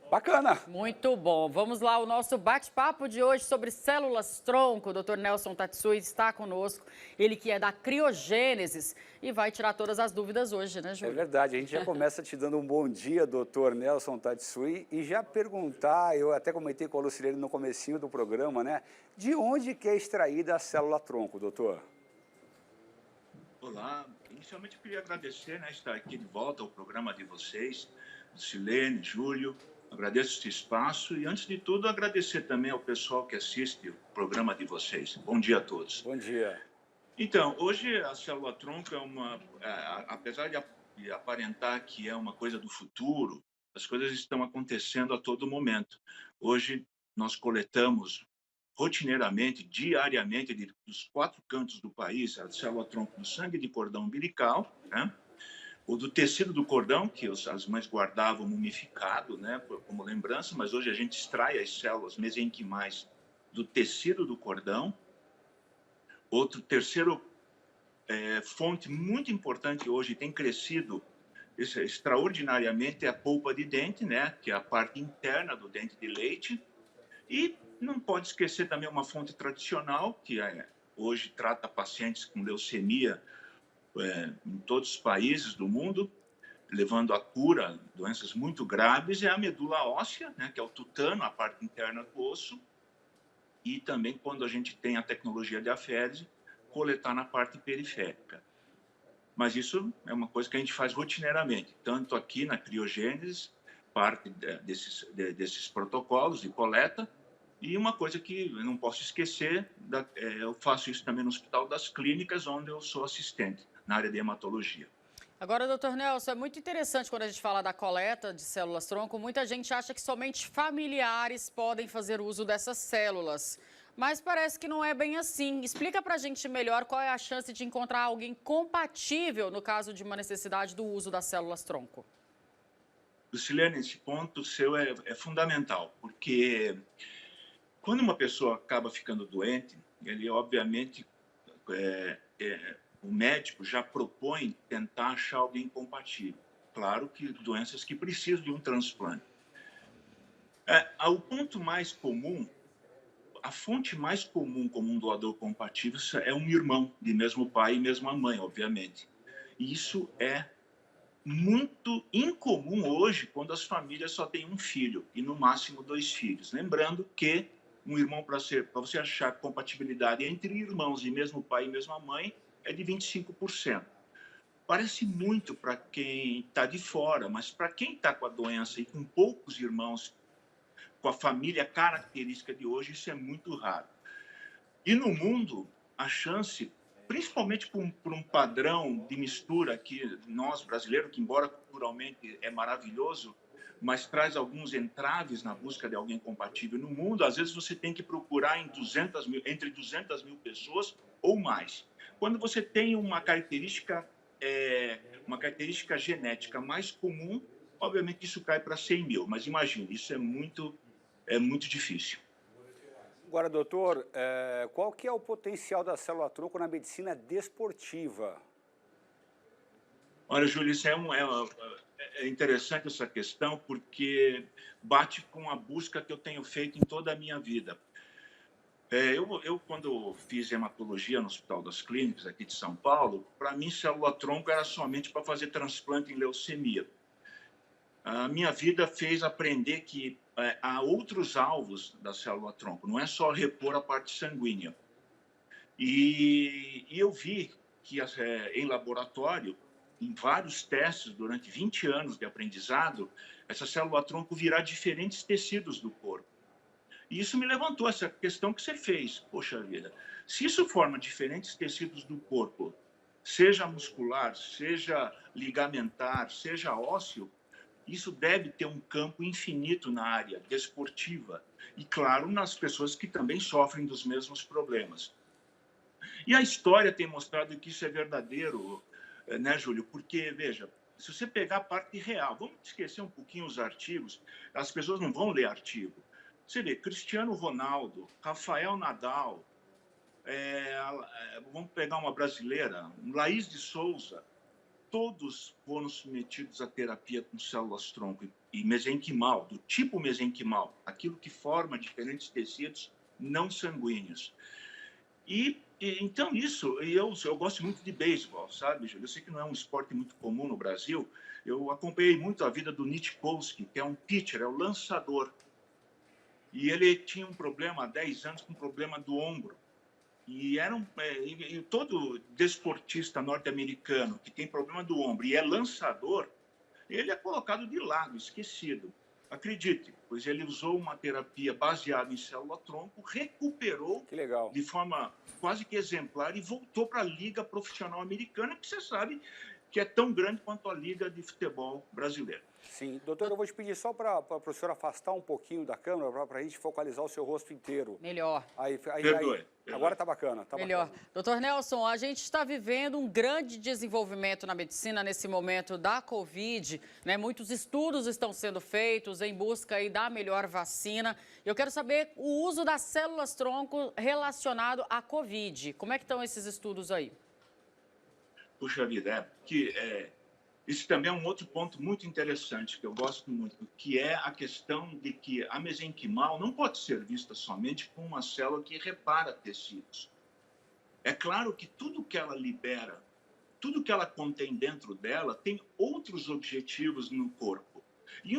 Bacana. Muito bom. Vamos lá, o nosso bate-papo de hoje sobre células-tronco. O Dr. Nelson Tatsui está conosco, ele que é da Criogênesis e vai tirar todas as dúvidas hoje, né, É Júlio? verdade, a gente já começa te dando um bom dia, doutor Nelson Tatsui, e já perguntar, eu até comentei com a Lucilene no comecinho do programa, né? De onde que é extraída a célula-tronco, doutor? Olá, inicialmente eu queria agradecer, né, estar aqui de volta ao programa de vocês, Silene, Júlio, agradeço esse espaço e, antes de tudo, agradecer também ao pessoal que assiste o programa de vocês. Bom dia a todos. Bom dia. Então, hoje a célula-tronco apesar de aparentar que é uma coisa do futuro, as coisas estão acontecendo a todo momento. Hoje nós coletamos rotineiramente, diariamente, dos 4 cantos do país, a célula-tronco do sangue de cordão umbilical, né? O do tecido do cordão, que as mães guardavam mumificado, né, como lembrança, mas hoje a gente extrai as células mesenquimais do tecido do cordão. Terceiro fonte muito importante hoje, tem crescido extraordinariamente, é a polpa de dente, né, que é a parte interna do dente de leite. E não pode esquecer também uma fonte tradicional, que hoje trata pacientes com leucemia em todos os países do mundo, levando à cura doenças muito graves, é a medula óssea, né, que é o tutano, a parte interna do osso, e também, quando a gente tem a tecnologia de afese, coletar na parte periférica. Mas isso é uma coisa que a gente faz rotineiramente, tanto aqui na Criogênesis, parte desses protocolos de coleta, e uma coisa que eu não posso esquecer, eu faço isso também no Hospital das Clínicas, onde eu sou assistente, na área de hematologia. Agora, doutor Nelson, é muito interessante quando a gente fala da coleta de células-tronco. Muita gente acha que somente familiares podem fazer uso dessas células. Mas parece que não é bem assim. Explica pra gente melhor qual é a chance de encontrar alguém compatível no caso de uma necessidade do uso das células-tronco. Lucilene, esse ponto seu é fundamental, porque quando uma pessoa acaba ficando doente, ele obviamente o médico já propõe tentar achar alguém compatível. Claro que doenças que precisam de um transplante. O ponto mais comum, a fonte mais comum como um doador compatível é um irmão de mesmo pai e mesma mãe, obviamente. E isso é muito incomum hoje quando as famílias só têm um filho e no máximo 2 filhos. Lembrando que um irmão, para você achar compatibilidade entre irmãos de mesmo pai e mesma mãe, é de 25%. Parece muito para quem está de fora, mas para quem está com a doença e com poucos irmãos, com a família característica de hoje, isso é muito raro. E no mundo, a chance, principalmente por um padrão de mistura que nós, brasileiros, que embora culturalmente é maravilhoso, mas traz alguns entraves na busca de alguém compatível no mundo, às vezes você tem que procurar entre 200 mil pessoas ou mais. Quando você tem uma característica genética mais comum, obviamente isso cai para 100 mil, mas imagine, isso é muito difícil. Agora, doutor, qual que é o potencial da célula-tronco na medicina desportiva? Olha, Júlio, é interessante essa questão, porque bate com a busca que eu tenho feito em toda a minha vida. Quando fiz hematologia no Hospital das Clínicas, aqui de São Paulo, para mim, célula-tronco era somente para fazer transplante em leucemia. A minha vida fez aprender que há outros alvos da célula-tronco, não é só repor a parte sanguínea. E eu vi que em laboratório, em vários testes, durante 20 anos de aprendizado, essa célula-tronco virá diferentes tecidos do corpo. E isso me levantou essa questão que você fez. Poxa vida, se isso forma diferentes tecidos do corpo, seja muscular, seja ligamentar, seja ósseo, isso deve ter um campo infinito na área desportiva. E, claro, nas pessoas que também sofrem dos mesmos problemas. E a história tem mostrado que isso é verdadeiro, né, Júlio? Porque, veja, se você pegar a parte real, vamos esquecer um pouquinho os artigos, as pessoas não vão ler artigo. Você vê, Cristiano Ronaldo, Rafael Nadal, vamos pegar uma brasileira, Laís de Souza, todos foram submetidos à terapia com células-tronco e mesenquimal, do tipo mesenquimal, aquilo que forma diferentes tecidos não sanguíneos. Então isso, eu gosto muito de beisebol, sabe, Júlio? Eu sei que não é um esporte muito comum no Brasil. Eu acompanhei muito a vida do Nitkowski, que é um pitcher, é o lançador. E ele tinha um problema há 10 anos, com um problema do ombro. E todo desportista norte-americano que tem problema do ombro e é lançador, ele é colocado de lado, esquecido. Acredite, pois ele usou uma terapia baseada em célula-tronco, recuperou de forma quase que exemplar e voltou para a Liga Profissional Americana, que você sabe que é tão grande quanto a Liga de Futebol Brasileira. Sim. Doutor, eu vou te pedir só para o senhor afastar um pouquinho da câmera, para a gente focalizar o seu rosto inteiro. Melhor. Perdoe. Agora está bacana. Melhor. Bacana. Doutor Nelson, a gente está vivendo um grande desenvolvimento na medicina nesse momento da Covid, né? Muitos estudos estão sendo feitos em busca aí da melhor vacina. Eu quero saber o uso das células-tronco relacionado à Covid. Como é que estão esses estudos aí? Puxa vida, isso também é um outro ponto muito interessante, que eu gosto muito, que é a questão de que a mesenquimal não pode ser vista somente como uma célula que repara tecidos. É claro que tudo que ela libera, tudo que ela contém dentro dela, tem outros objetivos no corpo. E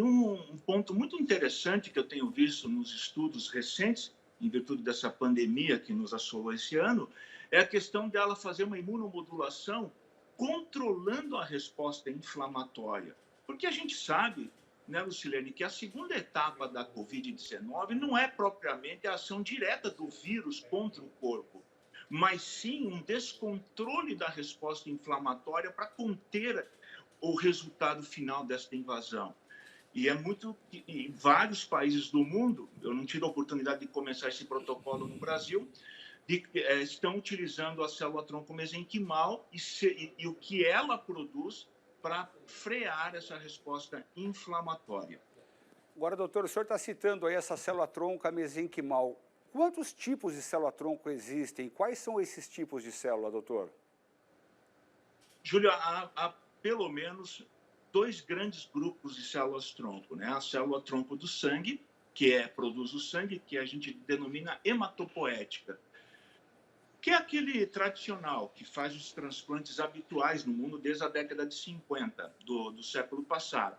um ponto muito interessante que eu tenho visto nos estudos recentes, em virtude dessa pandemia que nos assolou esse ano, é a questão dela fazer uma imunomodulação controlando a resposta inflamatória. Porque a gente sabe, né, Lucilene, que a segunda etapa da Covid-19 não é propriamente a ação direta do vírus contra o corpo, mas sim um descontrole da resposta inflamatória para conter o resultado final desta invasão. E em vários países do mundo, eu não tive a oportunidade de começar esse protocolo no Brasil, estão utilizando a célula-tronco mesenquimal e o que ela produz para frear essa resposta inflamatória. Agora, doutor, o senhor está citando aí essa célula-tronco, a mesenquimal. Quantos tipos de célula-tronco existem? Quais são esses tipos de célula, doutor? Júlio, há pelo menos 2 grandes grupos de células-tronco, né? A célula-tronco do sangue, que produz o sangue, que a gente denomina hematopoética, que é aquele tradicional, que faz os transplantes habituais no mundo desde a década de 50 do século passado.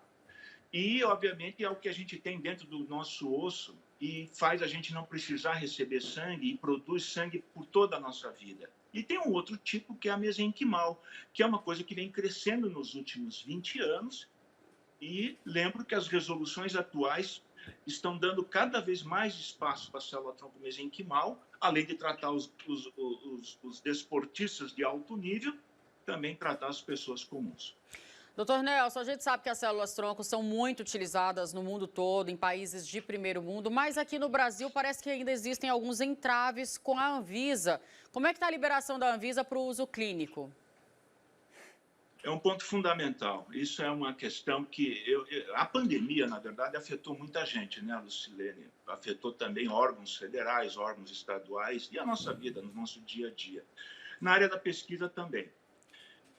E, obviamente, é o que a gente tem dentro do nosso osso e faz a gente não precisar receber sangue e produz sangue por toda a nossa vida. E tem um outro tipo, que é a mesenquimal, que é uma coisa que vem crescendo nos últimos 20 anos. E lembro que as resoluções atuais estão dando cada vez mais espaço para a célula-tronco mesenquimal, além de tratar os desportistas de alto nível, também tratar as pessoas comuns. Doutor Nelson, a gente sabe que as células-tronco são muito utilizadas no mundo todo, em países de primeiro mundo, mas aqui no Brasil parece que ainda existem alguns entraves com a Anvisa. Como é que está a liberação da Anvisa para o uso clínico? É um ponto fundamental. Isso é uma questão que... a pandemia, na verdade, afetou muita gente, né, Lucilene? Afetou também órgãos federais, órgãos estaduais e a nossa vida, no nosso dia a dia. Na área da pesquisa também.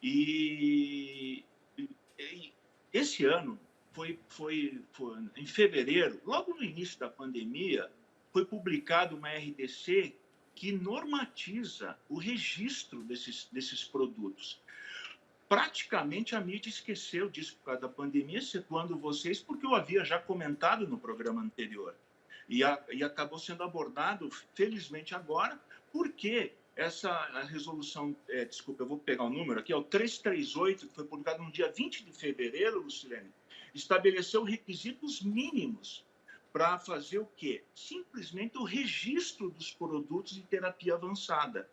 E esse ano, foi em fevereiro, logo no início da pandemia, foi publicado uma RDC que normatiza o registro desses produtos. Praticamente a mídia esqueceu disso por causa da pandemia, excetuando vocês, porque eu havia já comentado no programa anterior. E acabou sendo abordado, felizmente agora, porque a resolução, desculpa, eu vou pegar o número aqui, é o 338, que foi publicado no dia 20 de fevereiro, Lucilene, estabeleceu requisitos mínimos para fazer o quê? Simplesmente o registro dos produtos de terapia avançada.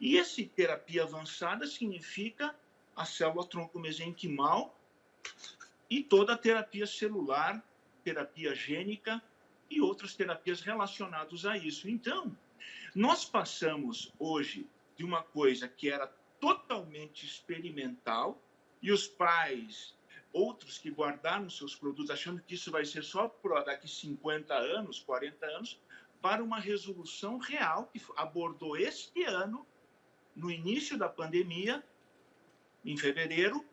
E esse terapia avançada significa a célula-tronco mesenquimal e toda a terapia celular, terapia gênica e outras terapias relacionadas a isso. Então, nós passamos hoje de uma coisa que era totalmente experimental e os pais, outros que guardaram seus produtos, achando que isso vai ser só por daqui 50 anos, 40 anos, para uma resolução real que abordou este ano, no início da pandemia, em fevereiro,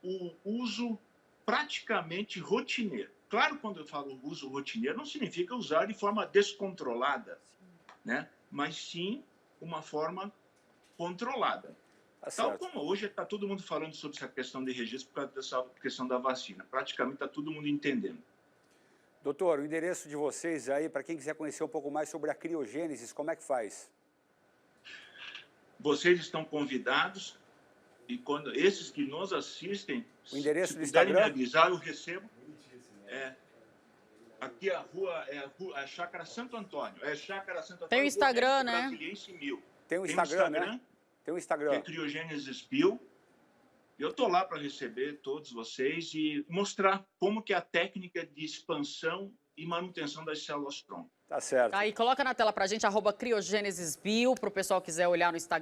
o uso praticamente rotineiro. Claro, quando eu falo uso rotineiro, não significa usar de forma descontrolada, né? Mas sim uma forma controlada. Tá Tal certo. como hoje está todo mundo falando sobre essa questão de registro por causa dessa questão da vacina. Praticamente está todo mundo entendendo. Doutor, o endereço de vocês aí, para quem quiser conhecer um pouco mais sobre a criogênese, como é que faz? Vocês estão convidados e quando esses que nos assistem, O endereço se do puderem me Instagram? avisar, eu recebo. Aqui a Chácara Santo Antônio. É Chácara Santo Antônio. Tem o Instagram, Governo né? Brasiliense 1000. Tem o Instagram, né? Tem o Que Instagram. é Criogênesis Bio. Eu estou lá para receber todos vocês e mostrar como que é a técnica de expansão e manutenção das células tronco. Tá certo. Aí, coloca na tela pra gente, @criogênesisbio, para o pessoal quiser olhar no Instagram.